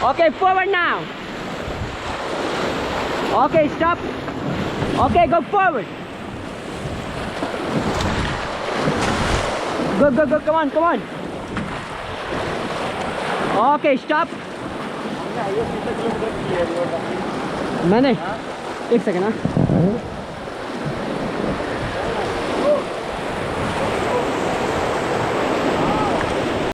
Okay, forward now. Okay, stop. Okay, go forward. Go, go, go, come on, come on. Okay, stop. मैंने एक second ना